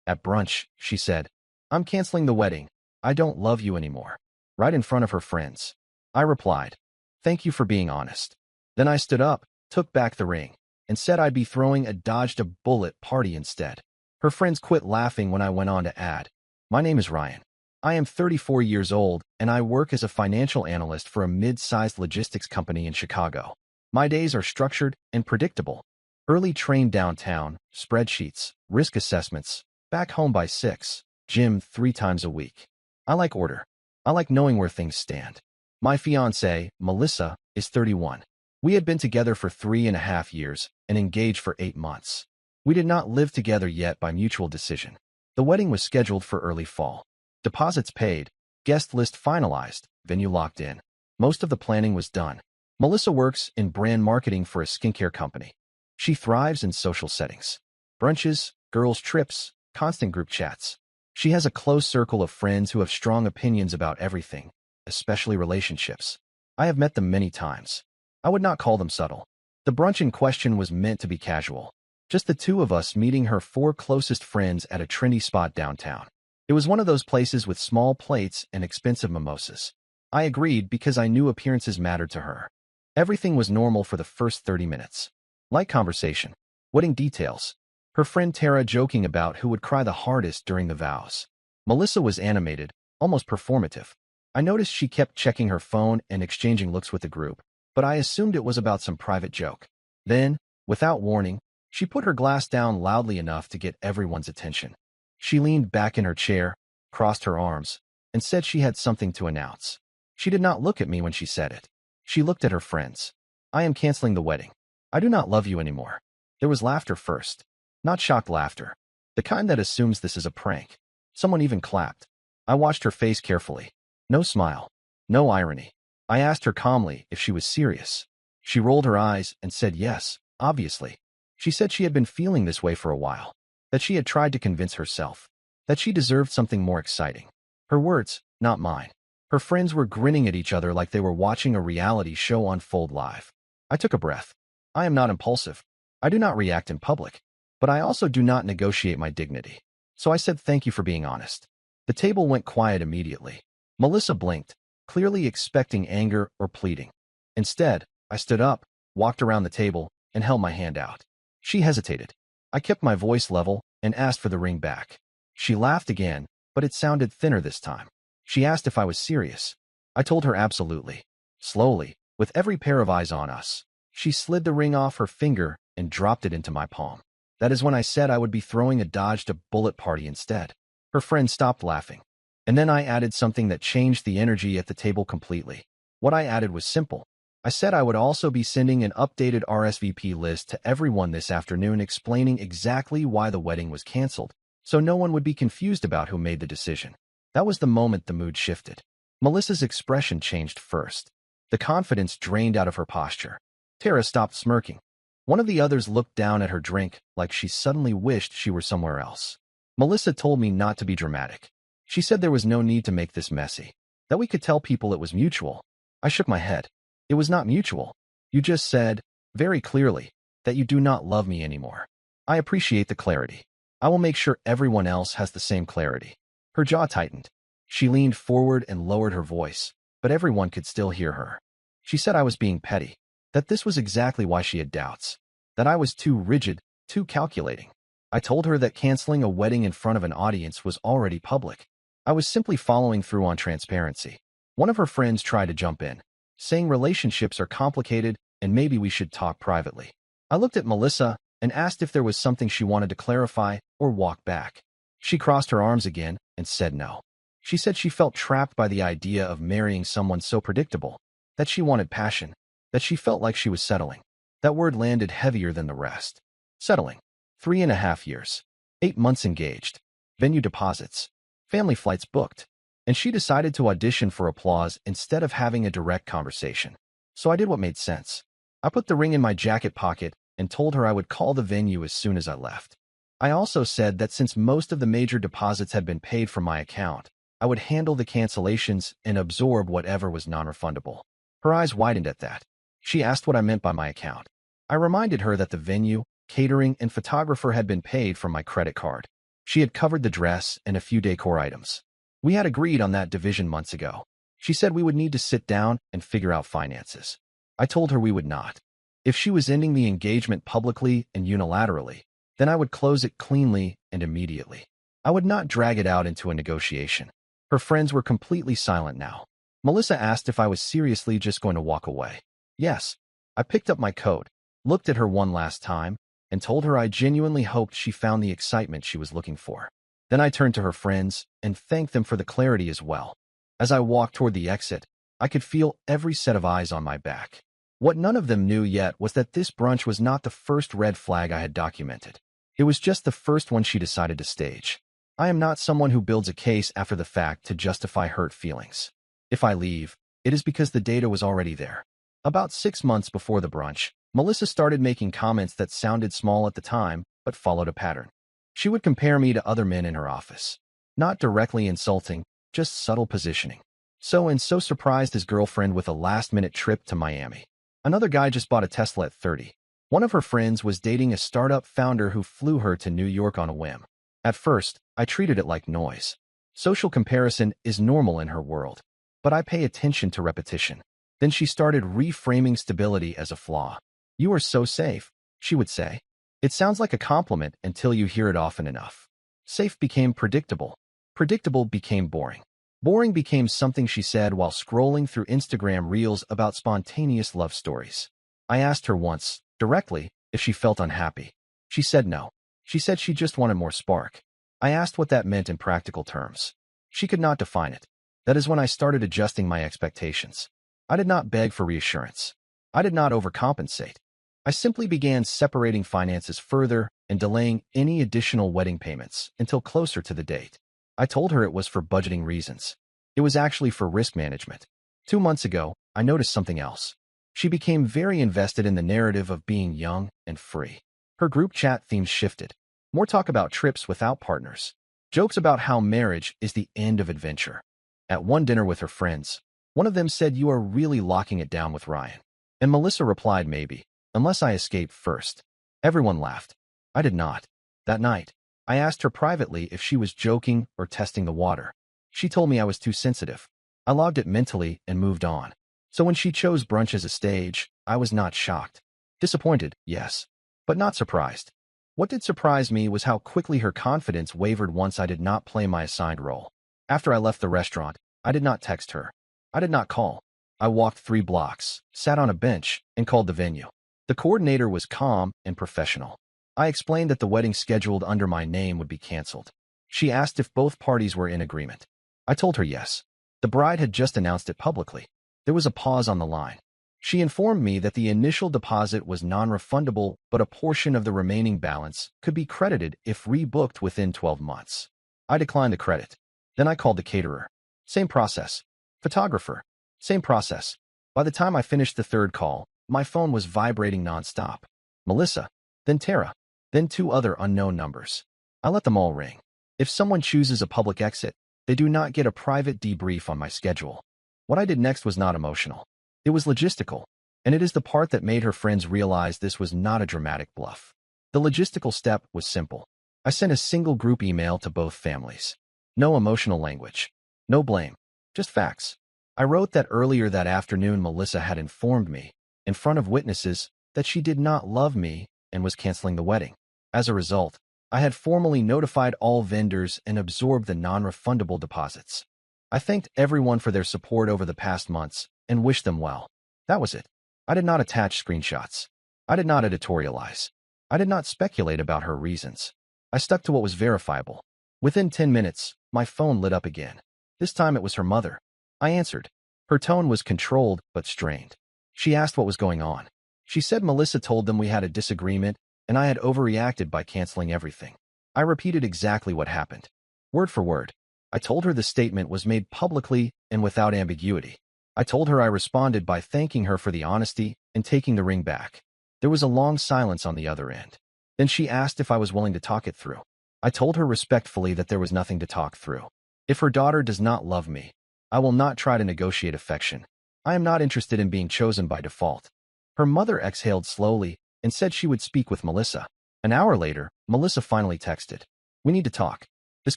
At brunch, she said, "I'm canceling the wedding. I don't love you anymore." Right in front of her friends. I replied, "Thank you for being honest." Then I stood up, took back the ring, and said I'd be throwing a dodged-a-bullet party instead. Her friends quit laughing when I went on to add, "My name is Ryan. I am 34 years old, and I work as a financial analyst for a mid-sized logistics company in Chicago. My days are structured and predictable. Early train downtown, spreadsheets, risk assessments, back home by 6, gym 3 times a week. I like order. I like knowing where things stand." My fiancée, Melissa, is 31. We had been together for 3.5 years and engaged for 8 months. We did not live together yet by mutual decision. The wedding was scheduled for early fall. Deposits paid, guest list finalized, venue locked in. Most of the planning was done. Melissa works in brand marketing for a skincare company. She thrives in social settings. Brunches, girls' trips, constant group chats. She has a close circle of friends who have strong opinions about everything, especially relationships. I have met them many times. I would not call them subtle. The brunch in question was meant to be casual. Just the two of us meeting her 4 closest friends at a trendy spot downtown. It was one of those places with small plates and expensive mimosas. I agreed because I knew appearances mattered to her. Everything was normal for the first 30 minutes. Light conversation, wedding details, her friend Tara joking about who would cry the hardest during the vows. Melissa was animated, almost performative. I noticed she kept checking her phone and exchanging looks with the group, but I assumed it was about some private joke. Then, without warning, she put her glass down loudly enough to get everyone's attention. She leaned back in her chair, crossed her arms, and said she had something to announce. She did not look at me when she said it. She looked at her friends. "I am canceling the wedding. I do not love you anymore." There was laughter first. Not shocked laughter. The kind that assumes this is a prank. Someone even clapped. I watched her face carefully. No smile. No irony. I asked her calmly if she was serious. She rolled her eyes and said yes, obviously. She said she had been feeling this way for a while. That she had tried to convince herself. That she deserved something more exciting. Her words, not mine. Her friends were grinning at each other like they were watching a reality show unfold live. I took a breath. I am not impulsive. I do not react in public. But I also do not negotiate my dignity. So I said thank you for being honest. The table went quiet immediately. Melissa blinked, clearly expecting anger or pleading. Instead, I stood up, walked around the table, and held my hand out. She hesitated. I kept my voice level and asked for the ring back. She laughed again, but it sounded thinner this time. She asked if I was serious. I told her absolutely. Slowly, with every pair of eyes on us, she slid the ring off her finger and dropped it into my palm. That is when I said I would be throwing a dodged-a-bullet party instead. Her friend stopped laughing. And then I added something that changed the energy at the table completely. What I added was simple. I said I would also be sending an updated RSVP list to everyone this afternoon explaining exactly why the wedding was canceled, so no one would be confused about who made the decision. That was the moment the mood shifted. Melissa's expression changed first. The confidence drained out of her posture. Tara stopped smirking. One of the others looked down at her drink like she suddenly wished she were somewhere else. Melissa told me not to be dramatic. She said there was no need to make this messy, that we could tell people it was mutual. I shook my head. It was not mutual. You just said, very clearly, that you do not love me anymore. I appreciate the clarity. I will make sure everyone else has the same clarity. Her jaw tightened. She leaned forward and lowered her voice, but everyone could still hear her. She said I was being petty, that this was exactly why she had doubts, that I was too rigid, too calculating. I told her that canceling a wedding in front of an audience was already public. I was simply following through on transparency. One of her friends tried to jump in, saying relationships are complicated and maybe we should talk privately. I looked at Melissa and asked if there was something she wanted to clarify or walk back. She crossed her arms again and said no. She said she felt trapped by the idea of marrying someone so predictable, that she wanted passion, that she felt like she was settling. That word landed heavier than the rest. Settling. 3.5 years. 8 months engaged. Venue deposits. Family flights booked. And she decided to audition for applause instead of having a direct conversation. So I did what made sense. I put the ring in my jacket pocket and told her I would call the venue as soon as I left. I also said that since most of the major deposits had been paid from my account, I would handle the cancellations and absorb whatever was non-refundable. Her eyes widened at that. She asked what I meant by my account. I reminded her that the venue, catering, and photographer had been paid from my credit card. She had covered the dress and a few decor items. We had agreed on that division months ago. She said we would need to sit down and figure out finances. I told her we would not. If she was ending the engagement publicly and unilaterally, then I would close it cleanly and immediately. I would not drag it out into a negotiation. Her friends were completely silent now. Melissa asked if I was seriously just going to walk away. Yes. I picked up my coat, looked at her one last time, and told her I genuinely hoped she found the excitement she was looking for. Then I turned to her friends and thanked them for the clarity as well. As I walked toward the exit, I could feel every set of eyes on my back. What none of them knew yet was that this brunch was not the first red flag I had documented. It was just the first one she decided to stage. I am not someone who builds a case after the fact to justify hurt feelings. If I leave, it is because the data was already there. About 6 months before the brunch, Melissa started making comments that sounded small at the time, but followed a pattern. She would compare me to other men in her office. Not directly insulting, just subtle positioning. So surprised his girlfriend with a last-minute trip to Miami. Another guy just bought a Tesla at 30. One of her friends was dating a startup founder who flew her to New York on a whim. At first, I treated it like noise. Social comparison is normal in her world, but I pay attention to repetition. Then she started reframing stability as a flaw. "You are so safe," she would say. It sounds like a compliment until you hear it often enough. Safe became predictable. Predictable became boring. Boring became something she said while scrolling through Instagram reels about spontaneous love stories. I asked her once, directly, if she felt unhappy. She said no. She said she just wanted more spark. I asked what that meant in practical terms. She could not define it. That is when I started adjusting my expectations. I did not beg for reassurance. I did not overcompensate. I simply began separating finances further and delaying any additional wedding payments until closer to the date. I told her it was for budgeting reasons. It was actually for risk management. 2 months ago, I noticed something else. She became very invested in the narrative of being young and free. Her group chat themes shifted. More talk about trips without partners. Jokes about how marriage is the end of adventure. At one dinner with her friends, one of them said, "You are really locking it down with Ryan." And Melissa replied, "Maybe, unless I escape first." Everyone laughed. I did not. That night, I asked her privately if she was joking or testing the water. She told me I was too sensitive. I logged it mentally and moved on. So when she chose brunch as a stage, I was not shocked. Disappointed, yes, but not surprised. What did surprise me was how quickly her confidence wavered once I did not play my assigned role. After I left the restaurant, I did not text her. I did not call. I walked 3 blocks, sat on a bench, and called the venue. The coordinator was calm and professional. I explained that the wedding scheduled under my name would be canceled. She asked if both parties were in agreement. I told her yes. The bride had just announced it publicly. There was a pause on the line. She informed me that the initial deposit was non-refundable, but a portion of the remaining balance could be credited if rebooked within 12 months. I declined the credit. Then I called the caterer. Same process. Photographer. Same process. By the time I finished the 3rd call, my phone was vibrating nonstop. Melissa, then Tara, then 2 other unknown numbers. I let them all ring. If someone chooses a public exit, they do not get a private debrief on my schedule. What I did next was not emotional. It was logistical, and it is the part that made her friends realize this was not a dramatic bluff. The logistical step was simple. I sent a single group email to both families. No emotional language. No blame. Just facts. I wrote that earlier that afternoon Melissa had informed me, in front of witnesses, that she did not love me and was canceling the wedding. As a result, I had formally notified all vendors and absorbed the non-refundable deposits. I thanked everyone for their support over the past months and wished them well. That was it. I did not attach screenshots. I did not editorialize. I did not speculate about her reasons. I stuck to what was verifiable. Within 10 minutes, my phone lit up again. This time it was her mother. I answered. Her tone was controlled but strained. She asked what was going on. She said Melissa told them we had a disagreement and I had overreacted by canceling everything. I repeated exactly what happened. Word for word. I told her the statement was made publicly and without ambiguity. I told her I responded by thanking her for the honesty and taking the ring back. There was a long silence on the other end. Then she asked if I was willing to talk it through. I told her respectfully that there was nothing to talk through. If her daughter does not love me, I will not try to negotiate affection. I am not interested in being chosen by default. Her mother exhaled slowly and said she would speak with Melissa. An hour later, Melissa finally texted. We need to talk. This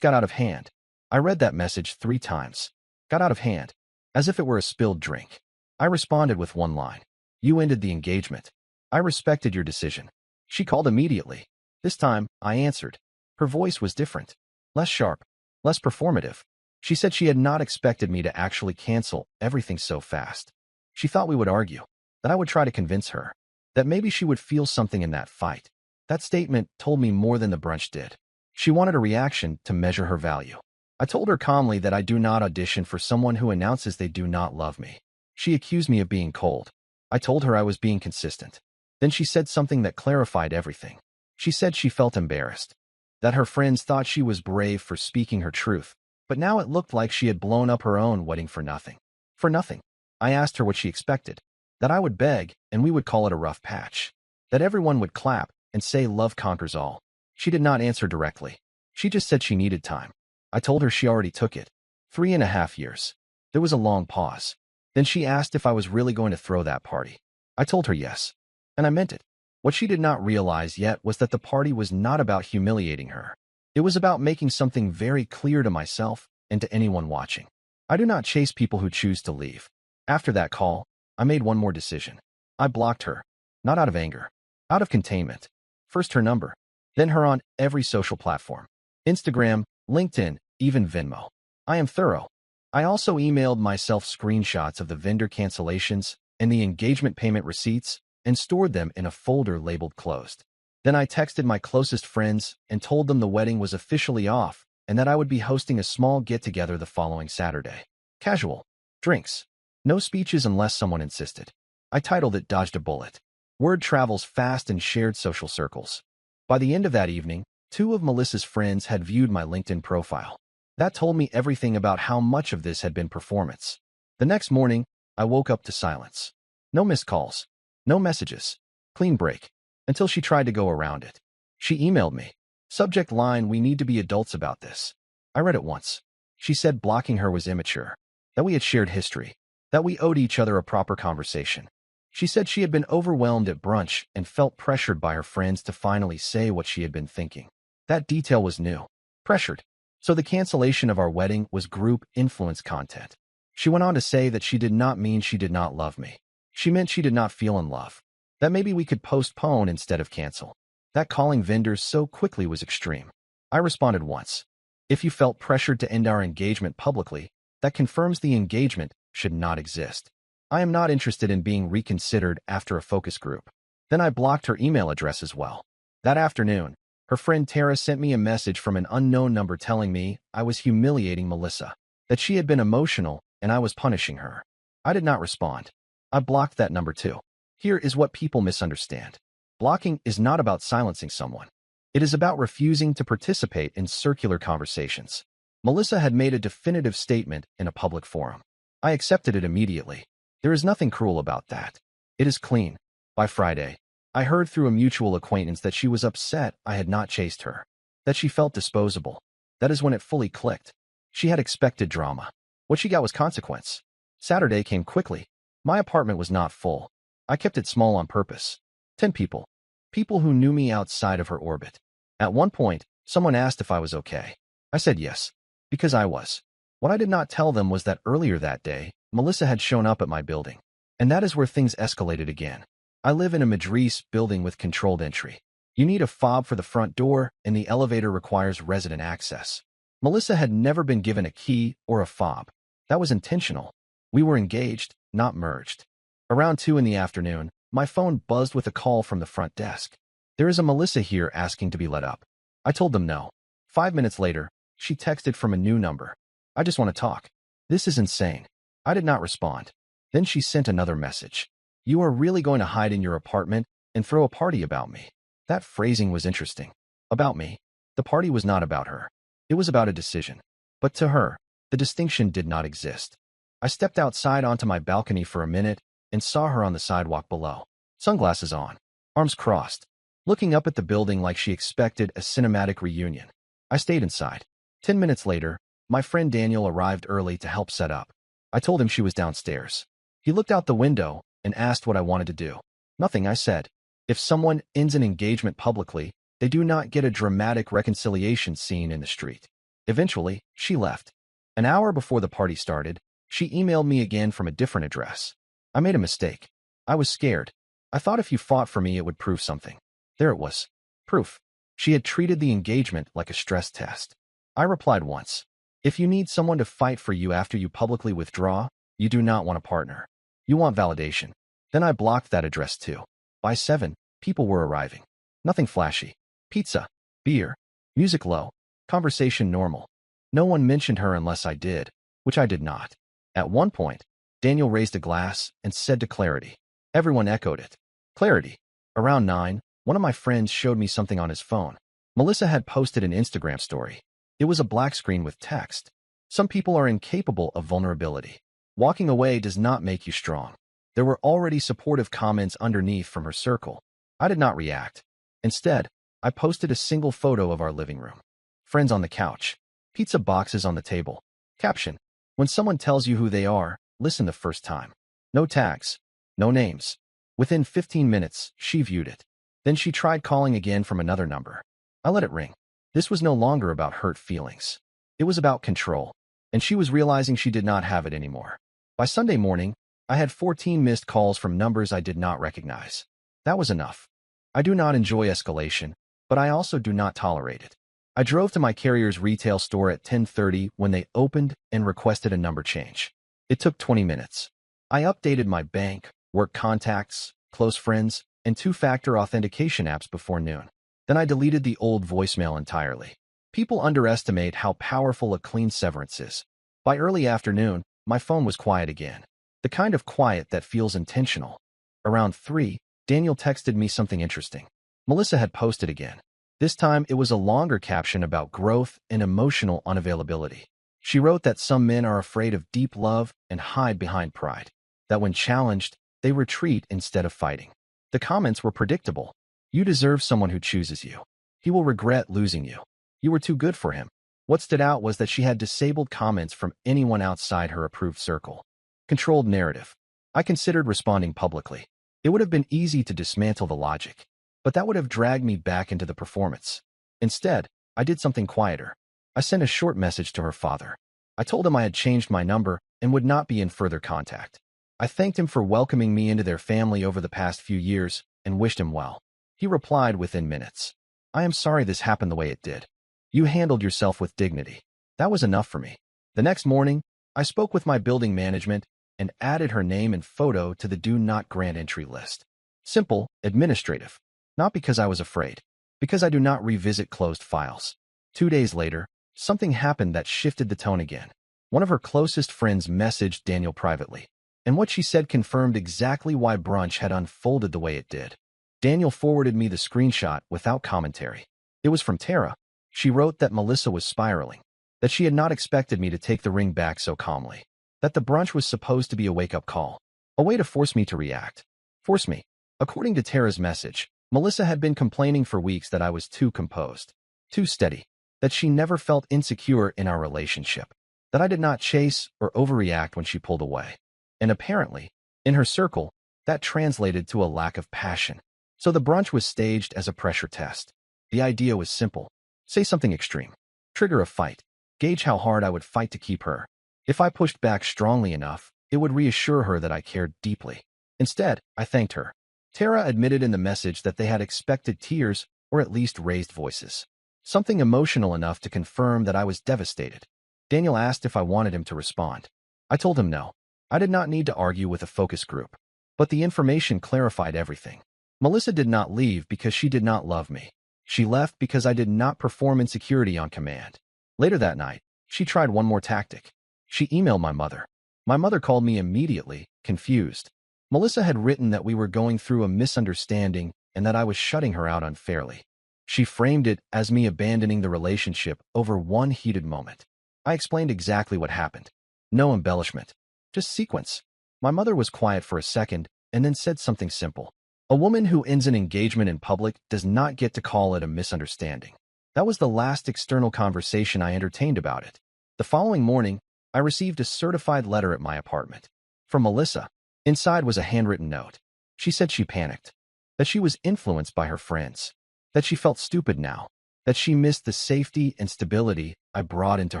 got out of hand. I read that message 3 times. Got out of hand. As if it were a spilled drink. I responded with one line. You ended the engagement. I respected your decision. She called immediately. This time, I answered. Her voice was different. Less sharp. Less performative. She said she had not expected me to actually cancel everything so fast. She thought we would argue. That I would try to convince her. That maybe she would feel something in that fight. That statement told me more than the brunch did. She wanted a reaction to measure her value. I told her calmly that I do not audition for someone who announces they do not love me. She accused me of being cold. I told her I was being consistent. Then she said something that clarified everything. She said she felt embarrassed. That her friends thought she was brave for speaking her truth. But now it looked like she had blown up her own wedding for nothing. For nothing. I asked her what she expected. That I would beg, and we would call it a rough patch. That everyone would clap and say love conquers all. She did not answer directly. She just said she needed time. I told her she already took it. 3.5 years. There was a long pause. Then she asked if I was really going to throw that party. I told her yes. And I meant it. What she did not realize yet was that the party was not about humiliating her. It was about making something very clear to myself and to anyone watching. I do not chase people who choose to leave. After that call, I made one more decision. I blocked her. Not out of anger. Out of containment. First her number. Then her on every social platform. Instagram, LinkedIn, even Venmo. I am thorough. I also emailed myself screenshots of the vendor cancellations and the engagement payment receipts and stored them in a folder labeled closed. Then I texted my closest friends and told them the wedding was officially off and that I would be hosting a small get-together the following Saturday. Casual. Drinks. No speeches unless someone insisted. I titled it Dodged a Bullet. Word travels fast in shared social circles. By the end of that evening, 2 of Melissa's friends had viewed my LinkedIn profile. That told me everything about how much of this had been performance. The next morning, I woke up to silence. No missed calls. No messages. Clean break. Until she tried to go around it. She emailed me. Subject line, we need to be adults about this. I read it once. She said blocking her was immature. That we had shared history. That we owed each other a proper conversation. She said she had been overwhelmed at brunch and felt pressured by her friends to finally say what she had been thinking. That detail was new. Pressured. So the cancellation of our wedding was group influence content. She went on to say that she did not mean she did not love me. She meant she did not feel in love. That maybe we could postpone instead of cancel. That calling vendors so quickly was extreme. I responded once. If you felt pressured to end our engagement publicly, that confirms the engagement should not exist. I am not interested in being reconsidered after a focus group. Then I blocked her email address as well. That afternoon, her friend Tara sent me a message from an unknown number telling me I was humiliating Melissa, that she had been emotional and I was punishing her. I did not respond. I blocked that number too. Here is what people misunderstand. Blocking is not about silencing someone. It is about refusing to participate in circular conversations. Melissa had made a definitive statement in a public forum. I accepted it immediately. There is nothing cruel about that. It is clean. By Friday, I heard through a mutual acquaintance that she was upset I had not chased her. That she felt disposable. That is when it fully clicked. She had expected drama. What she got was consequence. Saturday came quickly. My apartment was not full. I kept it small on purpose. 10 people. People who knew me outside of her orbit. At one point, someone asked if I was okay. I said yes. Because I was. What I did not tell them was that earlier that day, Melissa had shown up at my building. And that is where things escalated again. I live in a Madrid building with controlled entry. You need a fob for the front door, and the elevator requires resident access. Melissa had never been given a key or a fob. That was intentional. We were engaged, not merged. Around 2 in the afternoon, my phone buzzed with a call from the front desk. There is a Melissa here asking to be let up. I told them no. 5 minutes later, she texted from a new number. I just want to talk. This is insane. I did not respond. Then she sent another message. You are really going to hide in your apartment and throw a party about me? That phrasing was interesting. About me. The party was not about her. It was about a decision. But to her, the distinction did not exist. I stepped outside onto my balcony for a minute and saw her on the sidewalk below. Sunglasses on. Arms crossed. Looking up at the building like she expected a cinematic reunion. I stayed inside. 10 minutes later, my friend Daniel arrived early to help set up. I told him she was downstairs. He looked out the window and asked what I wanted to do. Nothing, I said. If someone ends an engagement publicly, They do not get a dramatic reconciliation scene in the street. Eventually, she left. An hour before the party started, she emailed me again from a different address. I made a mistake. I was scared. I thought if you fought for me, it would prove something. There it was. Proof. She had treated the engagement like a stress test. I replied once. If you need someone to fight for you after you publicly withdraw, you do not want a partner. You want validation. Then I blocked that address too. By 7, people were arriving. Nothing flashy. Pizza, beer, music low, conversation normal. No one mentioned her unless I did, which I did not. At one point, Daniel raised a glass and said to Clarity. Everyone echoed it. Clarity. Around 9, one of my friends showed me something on his phone. Melissa had posted an Instagram story. It was a black screen with text. Some people are incapable of vulnerability. Walking away does not make you strong. There were already supportive comments underneath from her circle. I did not react. Instead, I posted a single photo of our living room. Friends on the couch. Pizza boxes on the table. Caption. When someone tells you who they are, listen the first time. No tags. No names. Within 15 minutes, she viewed it. Then she tried calling again from another number. I let it ring. This was no longer about hurt feelings. It was about control, and she was realizing she did not have it anymore. By Sunday morning, I had 14 missed calls from numbers I did not recognize. That was enough. I do not enjoy escalation, but I also do not tolerate it. I drove to my carrier's retail store at 10:30 when they opened and requested a number change. It took 20 minutes. I updated my bank, work contacts, close friends, and two-factor authentication apps before noon. Then I deleted the old voicemail entirely. People underestimate how powerful a clean severance is. By early afternoon, my phone was quiet again. The kind of quiet that feels intentional. Around 3, Daniel texted me something interesting. Melissa had posted again. This time, it was a longer caption about growth and emotional unavailability. She wrote that some men are afraid of deep love and hide behind pride. That when challenged, they retreat instead of fighting. The comments were predictable. You deserve someone who chooses you. He will regret losing you. You were too good for him. What stood out was that she had disabled comments from anyone outside her approved circle. Controlled narrative. I considered responding publicly. It would have been easy to dismantle the logic, but that would have dragged me back into the performance. Instead, I did something quieter. I sent a short message to her father. I told him I had changed my number and would not be in further contact. I thanked him for welcoming me into their family over the past few years and wished him well. He replied within minutes. I am sorry this happened the way it did. You handled yourself with dignity. That was enough for me. The next morning, I spoke with my building management and added her name and photo to the do not grant entry list. Simple, administrative. Not because I was afraid, because I do not revisit closed files. 2 days later, something happened that shifted the tone again. One of her closest friends messaged Daniel privately, and what she said confirmed exactly why Brunch had unfolded the way it did. Daniel forwarded me the screenshot without commentary. It was from Tara. She wrote that Melissa was spiraling, that she had not expected me to take the ring back so calmly, that the brunch was supposed to be a wake-up call, a way to force me to react. Force me. According to Tara's message, Melissa had been complaining for weeks that I was too composed, too steady, that she never felt insecure in our relationship, that I did not chase or overreact when she pulled away. And apparently, in her circle, that translated to a lack of passion. So the brunch was staged as a pressure test. The idea was simple. Say something extreme. Trigger a fight. Gauge how hard I would fight to keep her. If I pushed back strongly enough, it would reassure her that I cared deeply. Instead, I thanked her. Tara admitted in the message that they had expected tears or at least raised voices. Something emotional enough to confirm that I was devastated. Daniel asked if I wanted him to respond. I told him no. I did not need to argue with a focus group. But the information clarified everything. Melissa did not leave because she did not love me. She left because I did not perform insecurity on command. Later that night, she tried one more tactic. She emailed my mother. My mother called me immediately, confused. Melissa had written that we were going through a misunderstanding and that I was shutting her out unfairly. She framed it as me abandoning the relationship over one heated moment. I explained exactly what happened. No embellishment. Just sequence. My mother was quiet for a second and then said something simple. A woman who ends an engagement in public does not get to call it a misunderstanding. That was the last external conversation I entertained about it. The following morning, I received a certified letter at my apartment. From Melissa. Inside was a handwritten note. She said she panicked, that she was influenced by her friends, that she felt stupid now, that she missed the safety and stability I brought into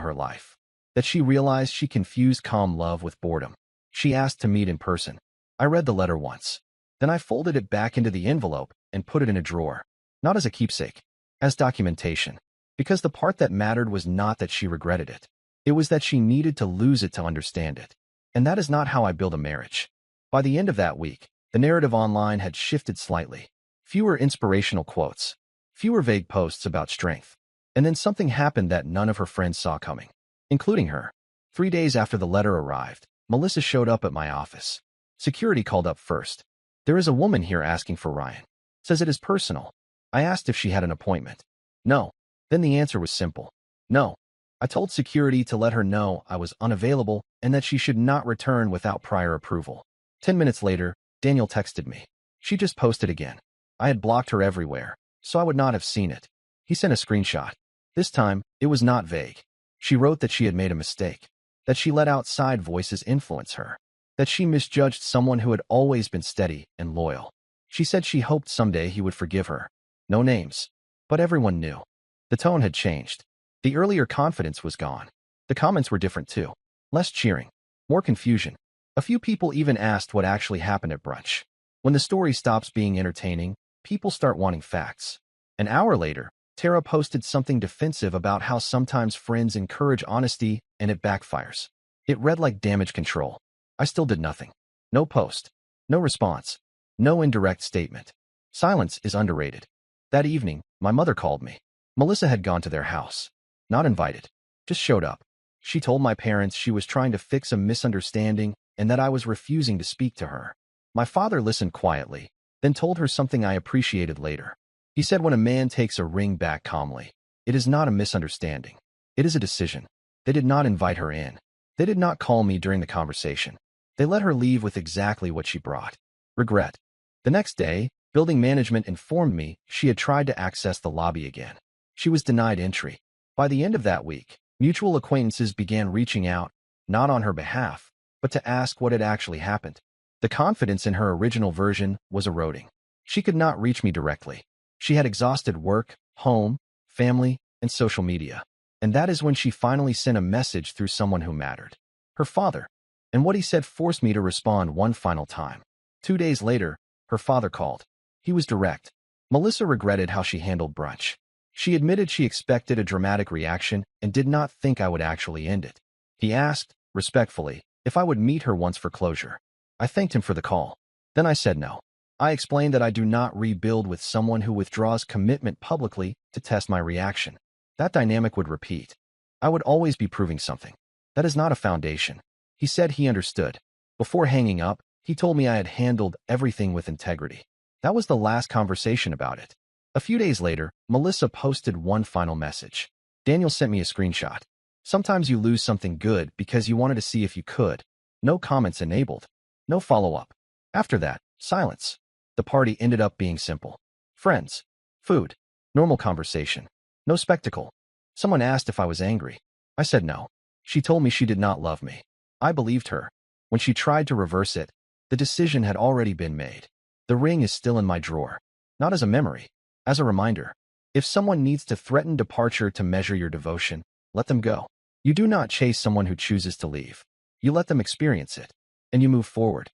her life, that she realized she confused calm love with boredom. She asked to meet in person. I read the letter once. Then I folded it back into the envelope and put it in a drawer, not as a keepsake, as documentation, because the part that mattered was not that she regretted it. It was that she needed to lose it to understand it. And that is not how I build a marriage. By the end of that week, the narrative online had shifted slightly. Fewer inspirational quotes, fewer vague posts about strength. And then something happened that none of her friends saw coming, including her. 3 days after the letter arrived, Melissa showed up at my office. Security called up first. "There is a woman here asking for Ryan. Says it is personal." I asked if she had an appointment. "No." Then the answer was simple. "No." I told security to let her know I was unavailable and that she should not return without prior approval. 10 minutes later, Daniel texted me. She just posted again. I had blocked her everywhere, so I would not have seen it. He sent a screenshot. This time, it was not vague. She wrote that she had made a mistake, that she let outside voices influence her, that she misjudged someone who had always been steady and loyal. She said she hoped someday he would forgive her. No names, but everyone knew. The tone had changed. The earlier confidence was gone. The comments were different too. Less cheering, more confusion. A few people even asked what actually happened at brunch. When the story stops being entertaining, people start wanting facts. An hour later, Tara posted something defensive about how sometimes friends encourage honesty and it backfires. It read like damage control. I still did nothing. No post. No response. No indirect statement. Silence is underrated. That evening, my mother called me. Melissa had gone to their house. Not invited. Just showed up. She told my parents she was trying to fix a misunderstanding and that I was refusing to speak to her. My father listened quietly, then told her something I appreciated later. He said when a man takes a ring back calmly, it is not a misunderstanding. It is a decision. They did not invite her in. They did not call me during the conversation. They let her leave with exactly what she brought. Regret. The next day, building management informed me she had tried to access the lobby again. She was denied entry. By the end of that week, mutual acquaintances began reaching out, not on her behalf, but to ask what had actually happened. The confidence in her original version was eroding. She could not reach me directly. She had exhausted work, home, family, and social media. And that is when she finally sent a message through someone who mattered. Her father. And what he said forced me to respond one final time. 2 days later, her father called. He was direct. Melissa regretted how she handled brunch. She admitted she expected a dramatic reaction and did not think I would actually end it. He asked, respectfully, if I would meet her once for closure. I thanked him for the call. Then I said no. I explained that I do not rebuild with someone who withdraws commitment publicly to test my reaction. That dynamic would repeat. I would always be proving something. That is not a foundation. He said he understood. Before hanging up, he told me I had handled everything with integrity. That was the last conversation about it. A few days later, Melissa posted one final message. Daniel sent me a screenshot. Sometimes you lose something good because you wanted to see if you could. No comments enabled. No follow-up. After that, silence. The party ended up being simple. Friends. Food. Normal conversation. No spectacle. Someone asked if I was angry. I said no. She told me she did not love me. I believed her. When she tried to reverse it, the decision had already been made. The ring is still in my drawer. Not as a memory. As a reminder. If someone needs to threaten departure to measure your devotion, let them go. You do not chase someone who chooses to leave. You let them experience it. And you move forward.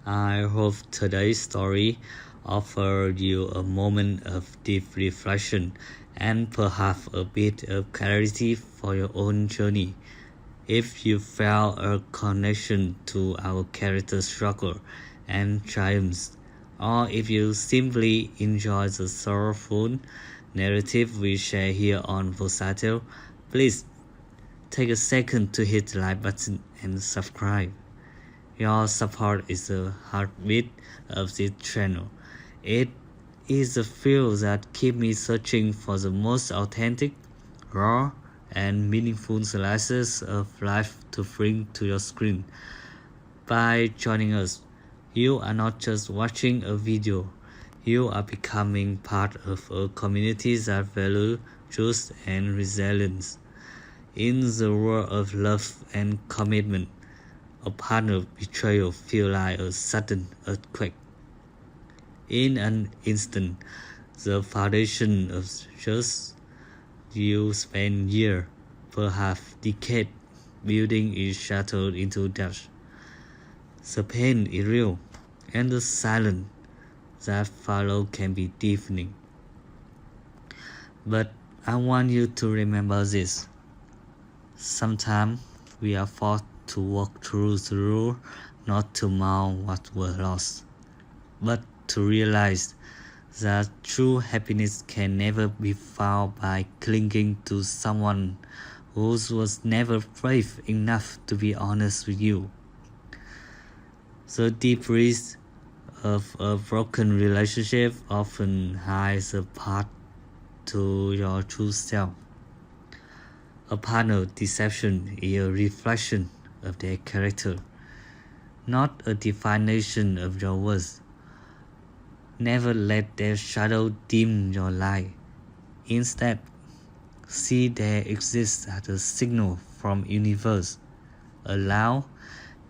I hope today's story offered you a moment of deep reflection and perhaps a bit of clarity for your own journey. If you felt a connection to our character's struggle and triumphs, or if you simply enjoy the soulful narrative we share here on Versatile, please take a second to hit the like button and subscribe. Your support is the heartbeat of this channel. It is the fuel that keeps me searching for the most authentic, raw, and meaningful slices of life to bring to your screen. By joining us, you are not just watching a video, you are becoming part of a community that values truth and resilience. In the world of love and commitment, A partner betrayal feels like a sudden earthquake. In an instant, the foundation of trust you spend years, perhaps decades, building is shattered into dust. The pain is real, and the silence that follows can be deafening. But I want you to remember this. Sometimes we are forced to walk through the rule, not to mourn what was lost, but to realize that true happiness can never be found by clinging to someone who was never brave enough to be honest with you. The deep risk of a broken relationship often hides a path to your true self. A partner deception is a reflection of their character, not a definition of your worth. Never let their shadow dim your light. Instead, see their existence as a signal from universe, a loud,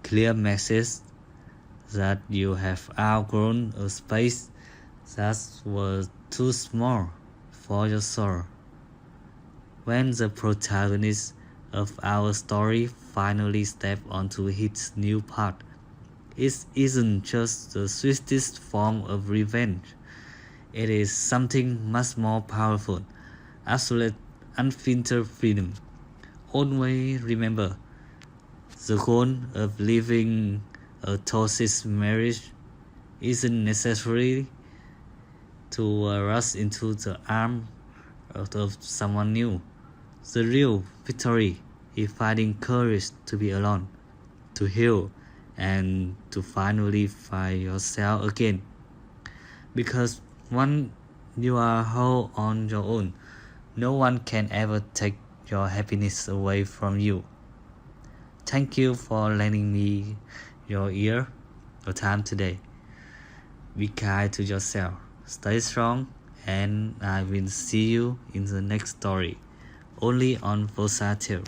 clear message that you have outgrown a space that was too small for your soul. When the protagonist of our story finally steps onto his new path, it isn't just the swiftest form of revenge. It is something much more powerful, absolute, unfiltered freedom. Always remember, the goal of living a toxic marriage isn't necessarily to rush into the arms of someone new. The real victory is finding courage to be alone, to heal, and to finally find yourself again. Because once you are whole on your own, no one can ever take your happiness away from you. Thank you for lending me your ear, your time today. Be kind to yourself, stay strong, and I will see you in the next story, only on Telltales.